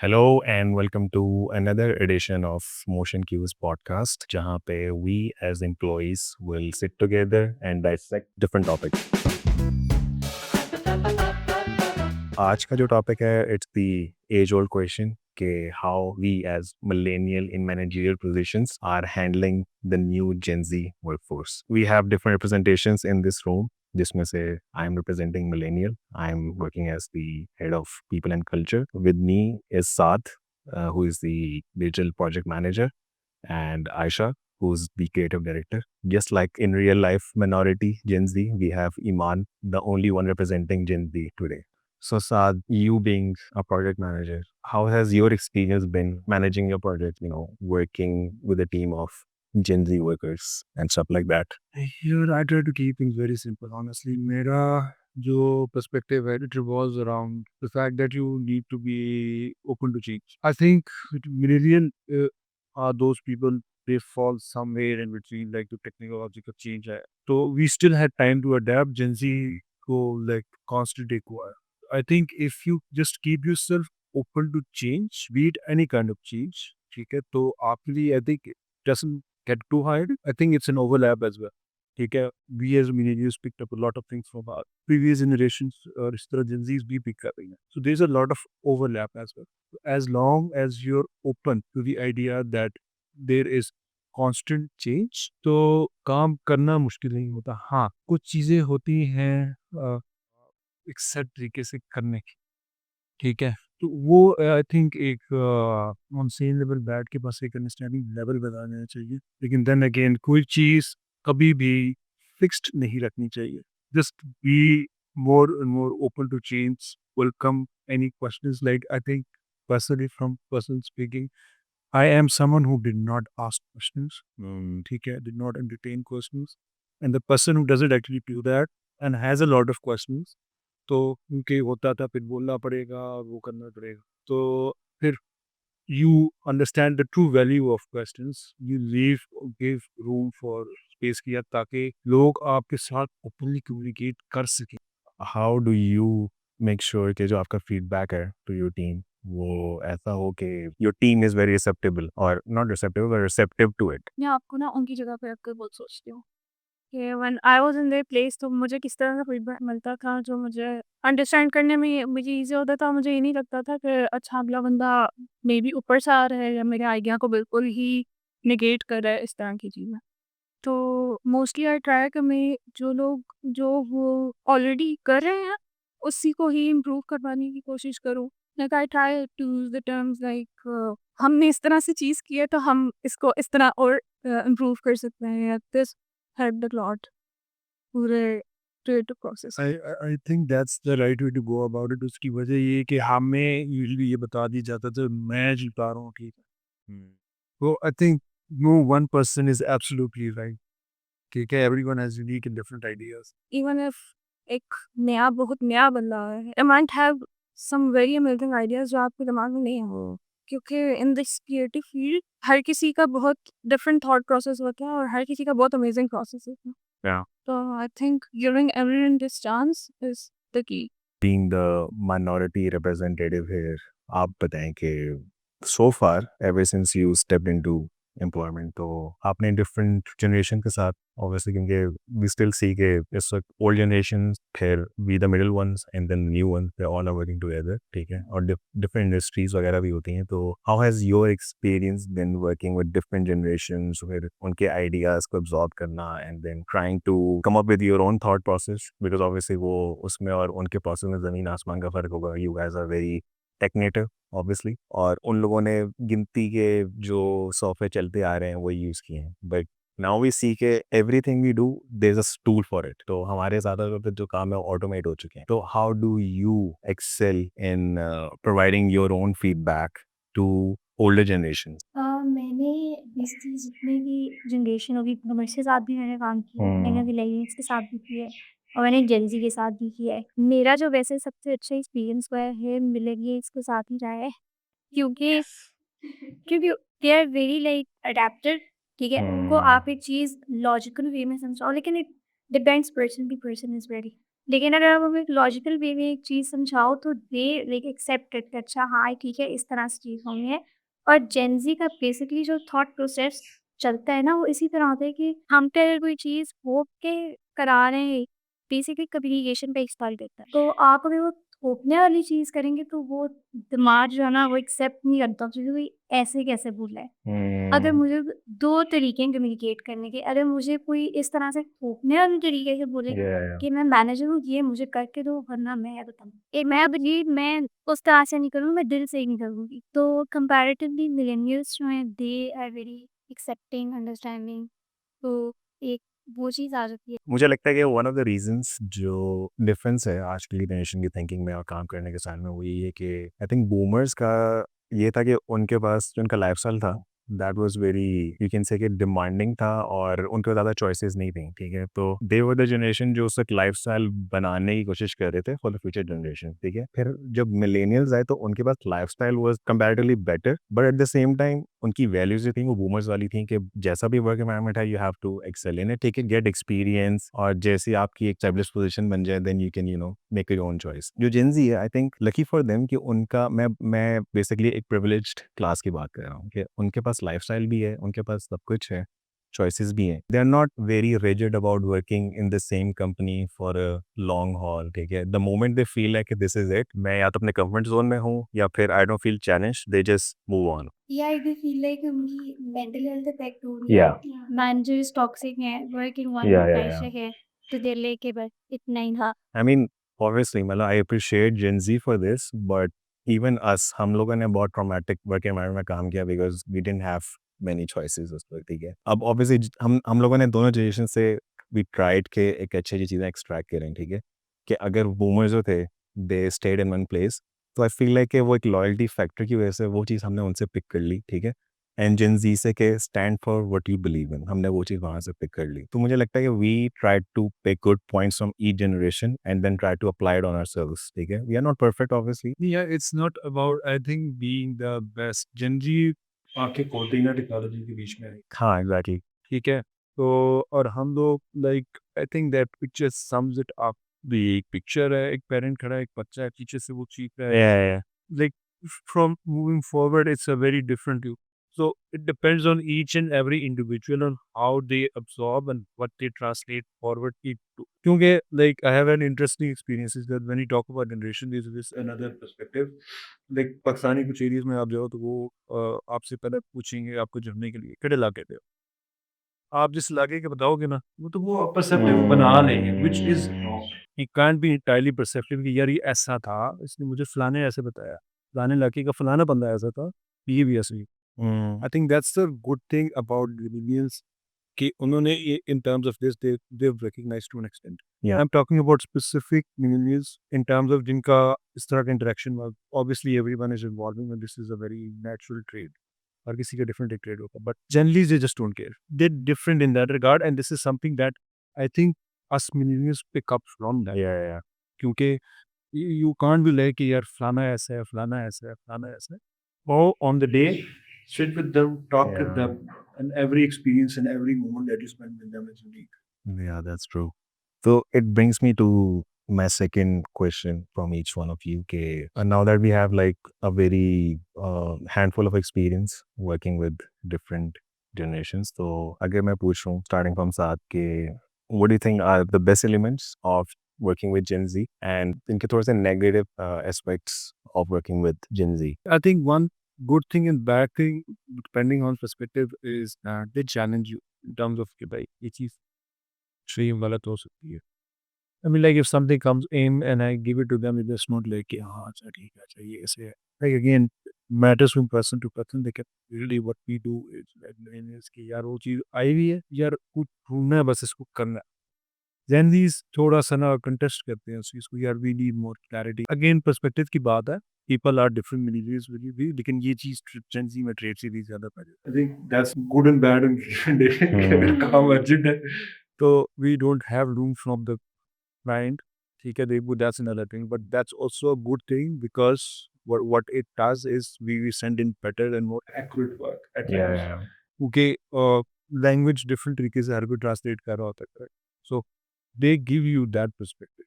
Hello and welcome to another edition of Motion Cues podcast, जहाँ पे we as employees will sit together and dissect different topics. आज का जो topic है it's the age old question कि how we as millennial in managerial positions are handling the new Gen Z workforce. We have different representations in this room. जिसमें से I am representing millennial. I am working as the head of people and culture. With me is Saad, who is the digital project manager, and Aisha, who's the creative director. Just like in real life minority Gen Z, we have Iman, the only one representing Gen Z today. So Saad, you being a project manager, how has your experience been managing your project, working with a team of Gen Z workers and stuff like that? Here, I try to keep things very simple. Honestly, मेरा जो perspective है, it revolves around the fact that you need to be open to change. I think millennial are those people they fall somewhere in between, like the technological change है. So we still had time to adapt. Gen Z को like constant take हुआ है. I think if you just keep yourself open to change, be it any kind of change, ठीक है, तो आपके लिए I think it doesn't get too hard. I think it's an overlap as well. ठीक है, we as millennials picked up a lot of things from our previous generations और इस तरह Gen Zs भी pick कर रही हैं. So there's a lot of overlap as well. As long as you're open to the idea that there is constant change, तो काम करना मुश्किल नहीं होता. हाँ, कुछ चीज़ें होती हैं एक सेट तरीके से करने की, ठीक है? तो वो आई थिंक एक ऑन सेम लेवल बैठ के बस एक अंडरस्टैंडिंग लेवल बना देना चाहिए. लेकिन देन अगेन कोई चीज़ कभी भी फिक्स्ड नहीं रखनी चाहिए. Just be more and more open to change, welcome any questions. Like I think personally from person speaking, I am someone who did not ask questions, ठीक है, did not entertain questions, and the person who doesn't actually do that and has a lot of questions, तो उनके होता था फिर बोलना पड़ेगा और वो करना पड़ेगा. तो फिर you understand the true value of questions, you leave give room for space किया ताकि लोग आपके साथ openly communicate कर सकें. How do you make sure कि जो आपका feedback है to your team वो ऐसा हो कि your team is very receptible or not receptible but receptive to it? मैं आपको ना उनकी जगह पे रखकर बहुत सोचती हूँ कि when I was in their place तो मुझे किस तरह का फीडबैक मिलता था जो मुझे अंडरस्टैंड करने में मुझे ईज़ी होता था. मुझे ये नहीं लगता था कि अच्छा अगला बंदा मे बी ऊपर से आ रहा है या मेरे आइडिया को बिल्कुल ही नेगेट कर रहा है, इस तरह की चीज़ें. तो मोस्टली आई ट्राई कि मैं जो वो ऑलरेडी कर रहे हैं, उसी को ही इम्प्रूव करवाने की कोशिश करूँ. Like I try to use the terms like हमने इस तरह से चीज़ की है तो हम इसको इस तरह और इम्प्रूव कर सकते हैं या दिस हेल्प्ड अ लॉट पूरे creative process. I think that's the right way to go about it. उसकी वजह ये है कि हमें यूजुअली ये बता दिया जाता था मैं जीता रहा हूँ, ठीक है. So I think no one person is absolutely right. ठीक है, everyone has unique and different ideas. Even if एक बहुत नया बंदा है, it might have some very amazing ideas जो आपके दिमाग में नहीं है. क्योंकि इन दिस क्रिएटिव फील्ड हर किसी का बहुत डिफरेंट थॉट प्रोसेस होता है और हर किसी का बहुत अमेजिंग प्रोसेस होता है. Yeah. तो I think giving everyone this chance is the key. Being the minority representative here, आप बताएं कि so far ever since you stepped into employment तो आपने different generation के साथ obviously क्योंकि we still see कि इस वक्त old generations फिर we the middle ones and then the new ones they all are working together, ठीक है, और different industries वगैरह भी होती हैं. तो how has your experience been working with different generations फिर उनके ideas को absorb करना and then trying to come up with your own thought process because obviously वो उसमें और उनके process में ज़मीन आसमान का फ़र्क होगा. You guys are very tech native obviously और उन लोगों ने गिनती के जो सॉफ्टवेयर चलते आ रहे हैं वो यूज़ किए हैं. बट नाउ वी सी के everything we do there is a tool for it. तो हमारे ज़्यादातर जो काम है ऑटोमेट हो चुके हैं. तो how do you excel in providing your own feedback to older generation? मैंने बेसिकली जितने भी जनरेशन होगी कॉमर्स के साथ भी मैंने काम किया है, मैंने मिलेनियल्स के साथ भी किया है और मैंने जेन ज़ी के साथ भी किया है. मेरा जो वैसे सबसे अच्छा एक्सपीरियंस हुआ है मिलेनियल्स के साथ ही रहा है क्योंकि क्योंकि they are very like adapted. ठीक है, उनको आप एक चीज़ लॉजिकल वे में समझाओ लेकिन it depends person to person is very. लेकिन अगर आप हमें लॉजिकल वे में एक चीज़ समझाओ तो दे लाइक एक्सेप्ट इट, अच्छा हाँ ठीक है इस तरह से चीज़ होनी है। और जेन ज़ी का बेसिकली जो थॉट प्रोसेस चलता है ना वो इसी तरह होता है कि हम पे अगर कोई चीज़ थोप के करा रहे हैं, बेसिकली कम्युनिकेशन पे एक्सपायर करता है। तो आप अगर वो थोपने वाली चीज़ करेंगे तो वो दिमाग जो है ना वो एक्सेप्ट नहीं करता, क्योंकि कोई ऐसे कैसे बोला है। अगर मुझे 2 तरीके हैं कम्युनिकेट करने के, अगर मुझे कोई इस तरह से थोपने वाले तरीके से बोले Yeah. कि मैं मैनेजर हूँ, ये मुझे करके दो वरना मैं बताऊँ। मैं बिलीव मैं उस तरह से नहीं करूँगी, मैं दिल से ही नहीं करूँगी। तो कंपैरेटिवली मिलेनियल्स जो हैं they are very accepting, understanding, तो एक वो चीज़ आ जाती है। मुझे लगता है कि वन ऑफ द रीजंस जो डिफरेंस है आज की जनरेशन की थिंकिंग में और काम करने के स्टाइल में वो ये है कि आई थिंक बूमर्स का ये था कि उनके पास जो उनका लाइफस्टाइल था that was very you can say कि डिमांडिंग था और उनके पास ज़्यादा चॉइसेस नहीं थी, ठीक है। तो दे वर द जनरेशन जो उसका लाइफस्टाइल बनाने की कोशिश कर रहे थे फॉर द फ्यूचर जनरेशन, ठीक है। फिर जब मिलेनियल्स आए तो उनके पास lifestyle was comparatively better, but at the same time उनकी वैल्यूज जो थी वो बूमर्स वाली थी कि जैसा भी वर्क एनवायरनमेंट है you have to excel in it, ठीक है, गेट एक्सपीरियंस और जैसे आपकी एक स्टेब्लिश पोजीशन बन जाए then you can make your own choice. जो जेंजी है I think lucky for them कि उनका मैं बेसिकली एक प्रिविलेज्ड क्लास की बात कर रहा हूँ कि उनके पास लाइफस्टाइल भी है, उनके पास सब कुछ है, चॉइसेस भी हैं। They are not very rigid about working in the same company for a long haul, ठीक है। The moment they feel like this is it, मैं या तो अपने कंफर्ट जोन में हूँ या फिर I don't feel challenge, they just move on. या आई डू फील लाइक उनकी मेंटल हेल्थ इफेक्ट हो रही है। Yeah. मैनेजर्स टॉक्सिक हैं, work Yeah, environment yeah, yeah. Toxic है, तो देर लेके बस इतना ही था। I mean, obviously, मतलब I appreciate Gen Z for this, but even us, हम लोगों ने बहुत traumatic work environment में काम किया because we didn't have many choices उस वक्त, ठीक है। अब obviously हम लोगों ने दोनों जनरेशन से we tried के एक अच्छी अच्छी चीज़ें extract करें, ठीक है। कि अगर boomers जो थे they stayed in one place, तो I feel like कि वो एक loyalty factor की वजह से वो चीज़ हमने उनसे पिक कर ली, ठीक है। एंड जेन जी से के stand for what you believe in, हमने वो चीज़ वहाँ से पिक कर ली। तो मुझे लगता है कि we try to pick good points from each generation and then try to apply it on ourselves, ठीक है। We are not perfect obviously. Yeah, it's not about, I think, being the best. Gen Z आके खोलते ही ना technology के बीच में आई, हाँ, exactly. ठीक है। तो और हम लोग like I think that picture sums it up. एक पिक्चर है, एक पेरेंट खड़ा है, एक बच्चा है पीछे से वो चीख रहा है, या like from moving forward it's a very different view. So it depends on each and every individual on how they absorb and what they translate forward it to. Kyunki like I have an interesting experience is that when you talk about generation there's this another perspective. Like Pakistani कुछ areas में आप जाओ तो वो आपसे पहले पूछेंगे आपको जुड़ने के लिए किहड़े इलाके दे हो? आप जिस इलाके के बताओगे ना वो परसेप्टिव बना लेंगे which is wrong. It can't be entirely perceptive कि यार ये ऐसा था इसने मुझे फलाने ऐसे बताया, फलाने इलाके का फलाना बंदा ऐसा था, ये भी ऐसे ही। I think that's the good thing about the millennials कि उन्होंने ये in terms of this they've recognized to an extent. या I'm talking about specific millennials in terms of जिनका इस तरह का interaction हुआ। Obviously everyone is evolving and this is a very natural trait. हर किसी का different एक trait होगा but generally they just don't care. They're different in that regard and this is something that I think us millennials pick up from that. या क्योंकि you can't be like कि यार फलाना ऐसा है, फलाना ऐसा है, फलाना ऐसा है। Go on the day, sit with them, talk with Yeah. them, and every experience and every moment that you spend with them is unique. Yeah, that's true. So it brings me to my second question from each one of you. Okay, now that we have like a very handful of experience working with different generations, so अगर मैं पूछ रहा हूँ starting from साथ के what do you think are the best elements of working with Gen Z and इनके थोड़े से negative aspects of working with Gen Z? I think one good thing and bad thing, depending on perspective, is that they challenge you in terms of कि भाई ये चीज़ सही गलत हो सकती है। I mean, like if something comes in and I give it to them, it's just not like कि हाँ अच्छा ठीक है अच्छा ये ऐसे है। Like again, matters from person to person. They can really what we do is कि यार वो चीज़ आई हुई है यार कुछ ढूंढना है बस इसको करना है। Then these थोड़ा सा ना कंटेस्ट करते हैं उस चीज़ को यार we need more clarity. Again perspective की बात है। People are different millennials भी लेकिन ये चीज़ Gen Z में ट्रेड सीरीज ज़्यादा पहले। I think that's good and bad and different काम अर्जेंट है तो we don't have room from the mind. ठीक है देखो that's another thing but that's also a good thing because what it does is we send in better and more accurate work at times. Yeah. क्योंकि language different तरीके से हर कोई translate कर रहा होता है, so they give you that perspective.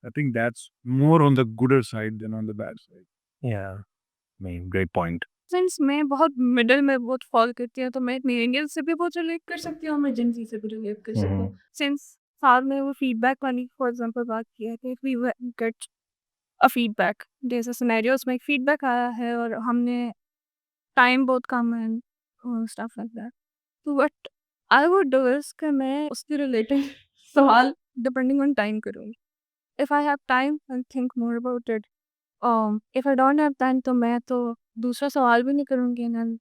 I think that's more on the gooder side than on the bad side. Yeah, I mean, great point. Since मैं बहुत मिडल में बहुत फॉल करती हूँ तो मैं मिलेनियल से भी बहुत रिलेट कर सकती हूँ और मैं जेन ज़ी से भी रिलेट कर सकती हूँ। सिंस साथ में वो फीडबैक वाली फॉर एग्ज़ाम्पल बात की है कि वी गेट अ फीडबैक जैसे सिनेरियोज़ में एक फीडबैक आया है और हमने टाइम बहुत कम है और स्टफ लाइक दैट। तो what I would do is कि मैं उसके रिलेटेड सवाल डिपेंडिंग ऑन टाइम करूँगी। If I have time I think more about it. If I don't have time तो मैं तो दूसरा सवाल भी नहीं करूँगी and then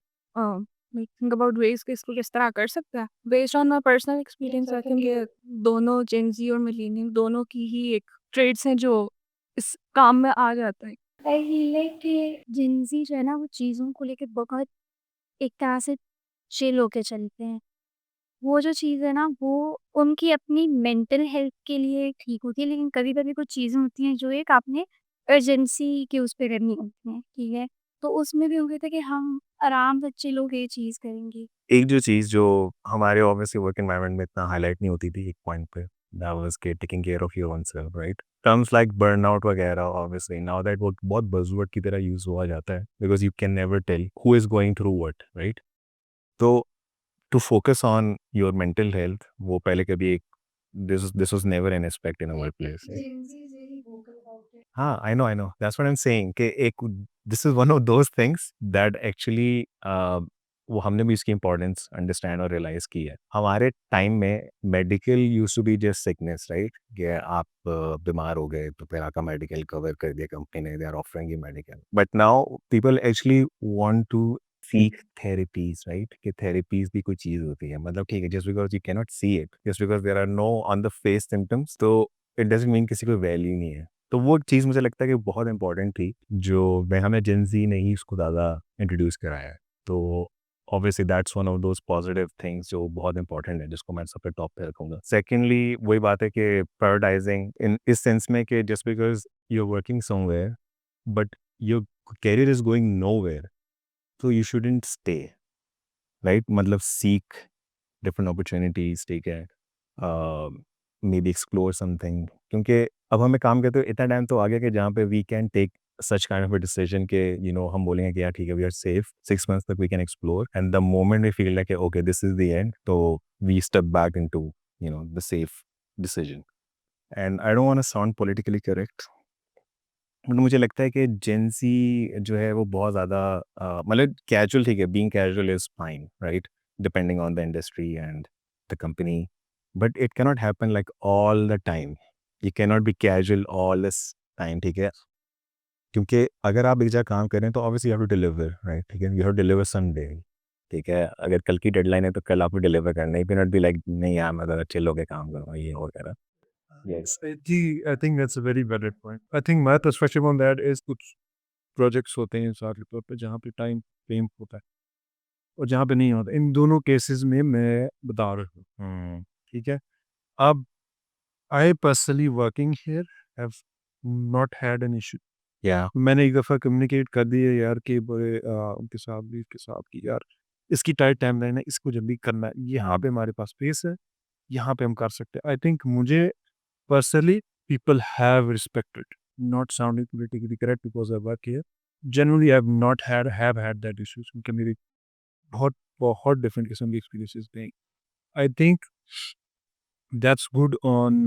like think about ways कि इसको किस तरह कर सकते हैं। Based on my personal experience I think ये दोनों जेन ज़ी और मिलेनियल दोनों की ही एक ट्रेड्स हैं जो इस काम में आ जाता है। आई फील लाइक कि जेन ज़ी जो है ना वो चीज़ों को लेके बहुत एक तरह से चिल होके चलते हैं। वो जो चीज़ है ना वो उनकी अपनी मेंटल हेल्थ के लिए ठीक होती है, लेकिन कभी-कभी कुछ चीज़ें होती हैं जो एक आपने अर्जेंसी के उस पे करनी होती हैं, ठीक है? तो उसमें भी हो गया था कि हम आराम से चिल होके ये चीज़ करेंगे। एक जो चीज़ जो हमारे ऑब्वियसली वर्क एनवायरनमेंट में इतना हाईलाइट नहीं होती थी एक पॉइंट पे, दैट वाज़ के taking care of your own self, right? Terms like burnout वगैरह ऑब्वियसली नाउ दैट वो बहुत बज़वर्ड की तरह यूज़ हुआ जाता है because you can never tell who is going through what, right? तो to focus on your mental health वो पहले कभी एक this was never an aspect in a workplace, right? Gen Z is very vocal about it. हाँ, I know that's what I am saying कि एक this is one of those things that actually वो हमने भी इसकी importance understand और realise की है। हमारे टाइम में medical used to be just sickness, right? कि आप बीमार हो गए तो फिर आपका मेडिकल कवर कर दिया कंपनी ने, they are offering you medical. But now people actually want to seek therapies, right? कि थेरेपीज़ भी कोई चीज़ होती है। मतलब ठीक है, just because you can not see it, just because there are no on the face symptoms तो इट डज़न्ट मीन किसी को वैल्यू नहीं है। तो वो चीज़ मुझे लगता है कि बहुत इम्पोर्टेंट थी, जो मैं हमें जेन ज़ी ने ही उसको ज़्यादा इंट्रोड्यूस कराया है। तो obviously that's one of those positive things जो बहुत इम्पोर्टेंट है, जिसको मैं सबसे टॉप पे रखूँगा। सेकंडली वही बात है कि प्रायोरिटाइज़िंग इन इस सेंस में कि just because you are working somewhere but your career is going nowhere, so you shouldn't stay, right? मतलब seek different opportunities, ठीक है? Maybe explore something, क्योंकि अब हमें काम करते हुए इतना टाइम तो आ गया कि जहाँ पे we can take such kind of a decision कि हम बोलेंगे कि यार ठीक है, we are safe 6 months तक we can explore, and the moment we feel like okay this is the end, तो we step back into the safe decision. And I don't want to sound politically correct, but मुझे लगता है कि जेन ज़ी जो है वो बहुत ज़्यादा मतलब कैजुअल, ठीक है, being casual is fine, right? Depending on the industry and the company, but it cannot happen like all the time. You cannot be casual all this time, ठीक है? क्योंकि अगर आप एक जगह काम कर रहे हैं तो obviously you have to deliver, right? ठीक है, यू हैव डिलीवर समडे, ठीक है? अगर कल की डेडलाइन है तो कल आपको डिलीवर करना है, you can not be like नहीं यार मैं ज़्यादा चिल होके काम करूँगा ये वगैरह। Yes. I think that's a very valid point. I think my perspective on that is कुछ प्रोजेक्ट्स होते हैं साथ के तौर पे जहाँ पे टाइम फ्रेम होता है और जहाँ पे नहीं होता। इन दोनों केसेस में मैं बता रहा हूँ, ठीक है? अब I personally working here have not had an issue. या मैंने एक दफ़ा कम्युनिकेट कर दिया यार कि बड़े उनके साथ भी के साथ कि यार इसकी टाइट टाइमलाइन है, इसको जल्दी करना है। यहाँ पे हमारे पास स्पेस है, यहाँ पे हम कर सकते हैं। आई थिंक मुझे personally people have respected, not sounding politically correct because I work here. Generally, I've not had that issues क्योंकि मेरी बहुत बहुत different किस्म की experiences हैं. I think that's good on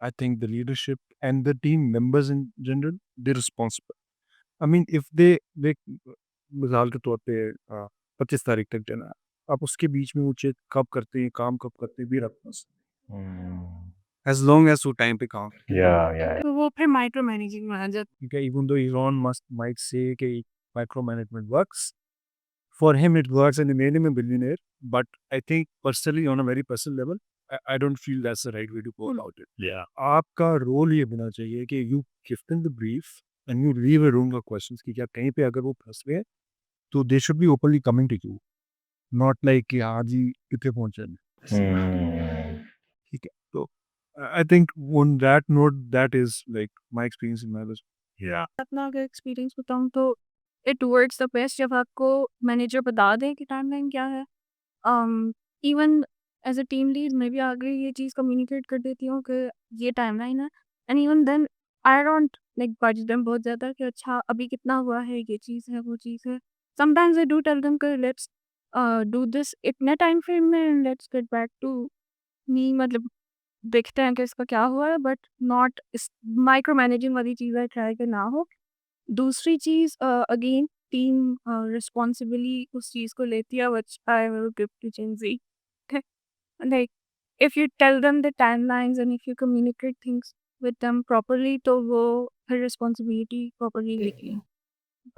I think the leadership and the team members in general, they're responsible. I mean, if they मिसाल के तौर पे 25 तारीख तक देना है, आप उसके बीच में वो चीज़ कब करते हैं, काम कब करते हैं, भी रखना as long as वो टाइम पे काम या तो वो फिर माइक्रो मैनेजिंग में आ जाता Okay, even though Elon Musk might say that micromanagement works, for him it works and he made him a billionaire. But I think personally, on a very personal level, I don't feel that's the right way to go about it. या आपका role ये होना चाहिए कि you give them the brief and you leave a room of questions कि क्या कहीं पे अगर वो फंस गए तो they should be openly coming to you, not like कि आज ही कितने पहुंचे हैं। ठीक है तो I think on that note that is like my experience in my life. या अपना अगर एक्सपीरियंस बताऊँ तो इट वर्क्स द बेस्ट जब आपको मैनेजर बता दें कि टाइमलाइन क्या है। Even as a team lead मैं भी आगे ये चीज़ कम्युनिकेट कर देती हूँ कि ये टाइमलाइन है and even then I don't like buzz them बहुत ज़्यादा कि अच्छा अभी कितना हुआ है, ये चीज़ है, वो चीज़ है। Sometimes I do tell them कि लेट्स डू दिस इतने टाइम फ्रेम में and let's get back to me, मतलब देखते हैं कि इसका क्या हुआ है, बट नॉट इस माइक्रो मैनेजिंग वाली चीज़ें ट्राई कि ना हो। दूसरी चीज़ अगेन टीम रिस्पॉन्सिबली उस चीज़ को लेती है which I will give to Gen Z. Okay, like if you tell them the timelines and if you communicate things with them properly तो वो फिर responsibility properly लेती हैं,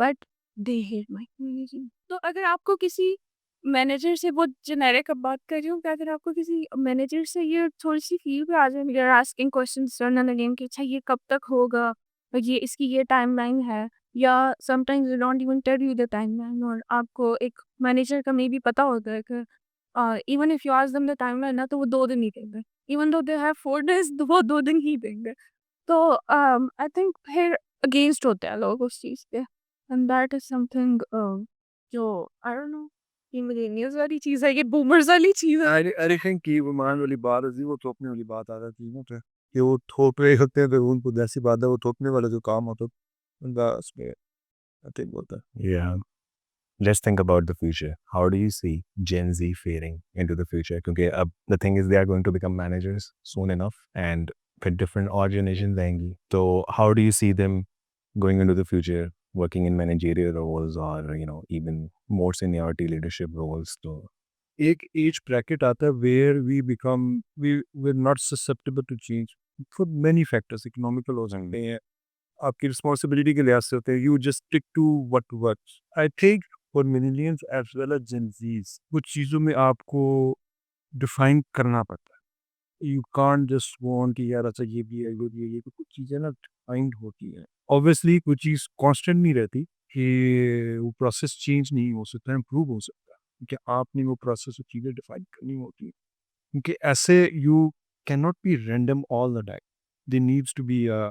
but they hate micromanaging। तो अगर आपको किसी मैनेजर से, बहुत जेनेरिक अब बात कर रही हूँ, कि अगर आपको किसी मैनेजर से ये थोड़ी सी फील पे आ जाए, you are asking questions again and again कि अच्छा ये कब तक होगा और ये इसकी ये टाइमलाइन है, या sometimes they don't even tell you the timeline, और आपको एक मैनेजर का मे बी पता होता है कि even if you ask them the timeline ना, तो वो 2 दिन ही देंगे, even though they have 4 days तो वो 2 दिन ही देंगे। तो आई थिंक फिर अगेंस्ट होते हैं लोग उस चीज़ के, एंड दैट इज समथिंग जो आई डोंट नो, ये मिलेनियल्स वाली चीज़ है, ये बूमर्स वाली चीज़ है। आई थिंक कि वो मान वाली बात होती है, वो थोपने वाली बात आ जाती है ना, तो कि वो थोप रहे होते हैं, तो उनको जैसी बात है, वो थोपने वाला जो काम होता है उनका उसमें आई थिंक होता है। Yeah. Let's think about the future. How do you see Gen Z faring into the future? क्योंकि अब the thing is they are going to become managers soon enough, and फिर different और generations आएंगी. तो how do you see them going into the future, working in managerial roles or even more seniority leadership roles? तो एक as bracket आता है where we're not susceptible to change for many factors, economical हो सकते हैं, आपकी responsibility के लिहाज से होते हैं, you just stick to what works. I think for millennials as well as Gen Zs कुछ चीज़ों में आपको डिफाइन करना पड़ता है। यू कांट जस्ट वांट कि यार अच्छा ये भी है, वो भी है, ये तो कुछ चीज़ें ना डिफाइंड होती हैं। ऑब्वियसली कुछ चीज़ कांस्टेंट नहीं रहती कि वो प्रोसेस चेंज नहीं हो सकता, इम्प्रूव हो सकता है, क्योंकि आपने वो प्रोसेस और चीज़ें डिफाइन करनी होती हैं, क्योंकि ऐसे you can not be random all the time, there needs to be a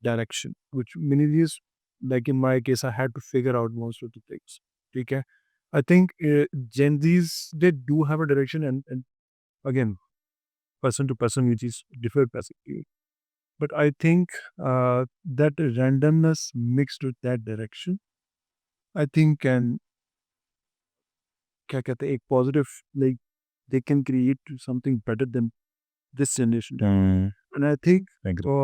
direction, which many of these, like in my case, I had to figure out most of the things. ठीक है, I think Gen Zs they do have a direction, and again, person to person, which is differ basically. But I think that randomness mixed with that direction, I think can क्या कहते हैं एक positive, like they can create something better than this generation. And I think agree.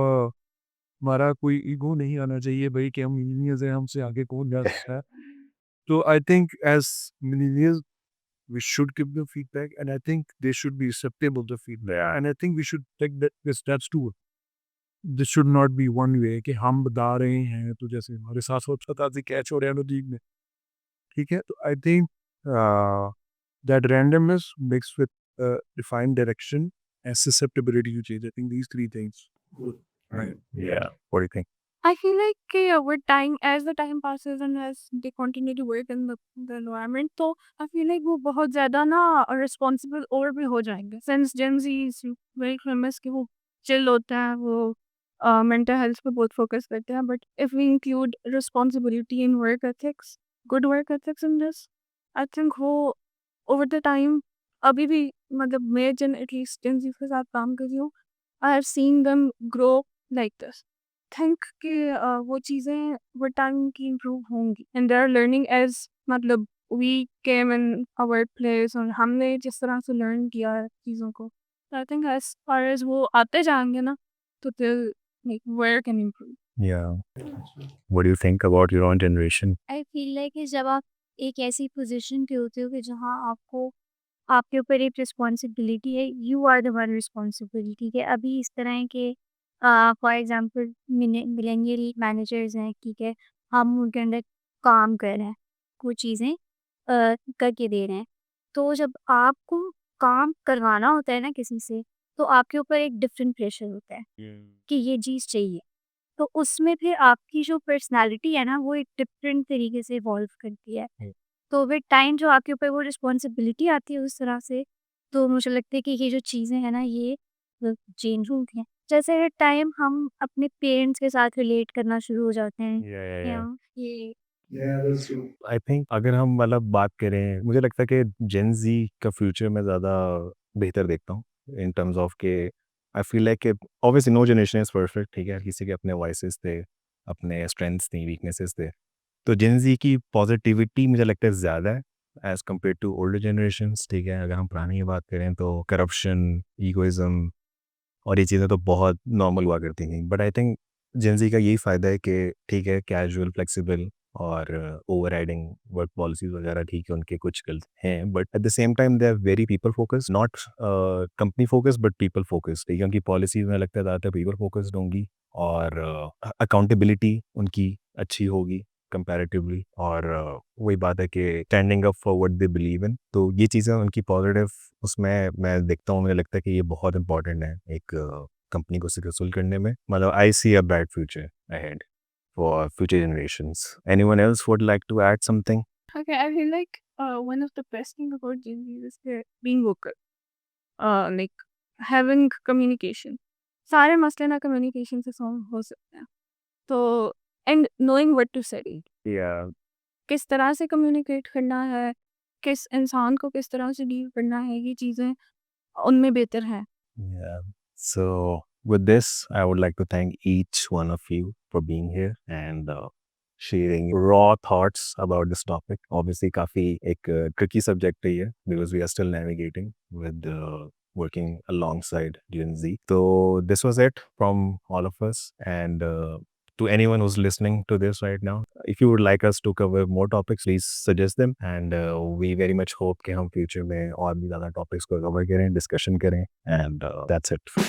हमारा कोई ego नहीं आना चाहिए भाई कि हम मिलीनियर्स हैं, हमसे आगे कौन जा सकता है। तो I think as millionaires we should give them feedback, and I think they should be receptive to feedback, and I think we should take that the steps to this should not be one way कि हम बता रहे हैं तो जैसे हमारे साथ होता था कैच हो रहा है नदी में, ठीक है। तो I think that randomness mixed with defined direction and susceptibility to change, I think these three things would, right. Yeah. What do you think? I feel like with time, as the time passes and as they continue to work in the environment, तो I feel like वो बहुत ज़्यादा ना responsible और भी हो जाएंगे। Since Gen Z is very famous कि वो chill होता है, वो mental health पे बहुत focus करते हैं, but if we include responsibility in work ethics, good work ethics in this, I think वो over the time, अभी भी मतलब मैं at least Gen Z के साथ काम कर रही हूँ, I have seen them grow like this. Think कि वो चीज़ें विद टाइम की इम्प्रूव होंगी, and they are learning as मतलब we came in our place, और हमने जिस तरह से लर्न किया है चीज़ों को, I think as far as वो आते जाएंगे ना, तो they like work and improve. Yeah. What do you think about your own generation? I feel like कि जब आप एक ऐसी पोजीशन पे होते हो कि जहाँ आपको आपके ऊपर एक रिस्पॉन्सिबिलिटी है, you are the one responsible, ठीक है। अभी इस तरह है कि फॉर एग्जांपल मिलेनियल मैनेजर्स हैं, ठीक है, हम उनके अंडर काम कर रहे हैं, कुछ चीज़ें करके दे रहे हैं। तो जब आपको काम करवाना होता है ना किसी से, तो आपके ऊपर एक डिफरेंट प्रेशर होता है कि ये चीज़ चाहिए। तो उसमें फिर आपकी जो पर्सनैलिटी है ना, वो एक डिफरेंट तरीके से इवॉल्व करती है। तो विद टाइम जो आपके ऊपर वो रिस्पॉन्सिबिलिटी आती है उस तरह से, तो मुझे लगता है कि ये जो चीज़ें हैं ना, ये चेंज होती हैं। जैसे विद टाइम हम अपने पेरेंट्स के साथ रिलेट करना शुरू हो जाते हैं, Yeah. या ये I think अगर हम मतलब बात करें, मुझे लगता है कि Gen Z का फ्यूचर मैं ज़्यादा बेहतर देखता हूँ in terms of के I feel like obviously no generation is perfect, ठीक है, किसी के अपने वॉइसेस थे, अपने स्ट्रेंथ्स थी, वीकनेसेस थे। तो जेन ज़ी की पॉजिटिविटी मुझे लगता है ज़्यादा है as compare to older generations, ठीक है। अगर हम पुरानी की बात करें तो करप्शन, ईगोइज़्म और ये चीज़ें तो बहुत नॉर्मल हुआ करती थी। बट आई थिंक जेन ज़ी का यही फ़ायदा है कि ठीक है, कैजुअल, फ्लेक्सिबल और ओवरराइडिंग वर्क पॉलिसीज़ वगैरह ठीक है, उनके कुछ गलत हैं, but at the same time they are very people focused, not company focused but people focused, ठीक है। उनकी पॉलिसीज़ में लगता है ज़्यादातर पीपल फोकस्ड होंगी और अकाउंटेबिलिटी उनकी अच्छी होगी कंपैरेटिवली, और वही बात है कि standing up for what they believe in. तो ये चीज़ें उनकी पॉजिटिव उसमें मैं देखता हूँ, मुझे लगता है कि ये बहुत इंपॉर्टेंट है एक कंपनी को सक्सेसफुल करने में। मतलब I see a bright future ahead for future generations. Anyone else would like to add something? Okay, I feel like one of the best thing about Gen Z is being vocal. Like having communication. सारे मसले ना communication से solve हो सकते हैं। तो and knowing what to say. Yeah, किस तरह से communicate करना है, किस इंसान को किस तरह से deal करना है, ये चीज़ें उनमें बेहतर हैं। yeah. So with this, I would like to thank each one of you for being here and sharing raw thoughts about this topic. Obviously, काफी एक tricky subject है ये because we are still navigating with working alongside Gen Z. So this was it from all of us, and to anyone who's listening to this right now, if you would like us to cover more topics, please suggest them, and we very much hope कि हम future में और भी ज़्यादा topics को cover करें, discussion करें, and that's it.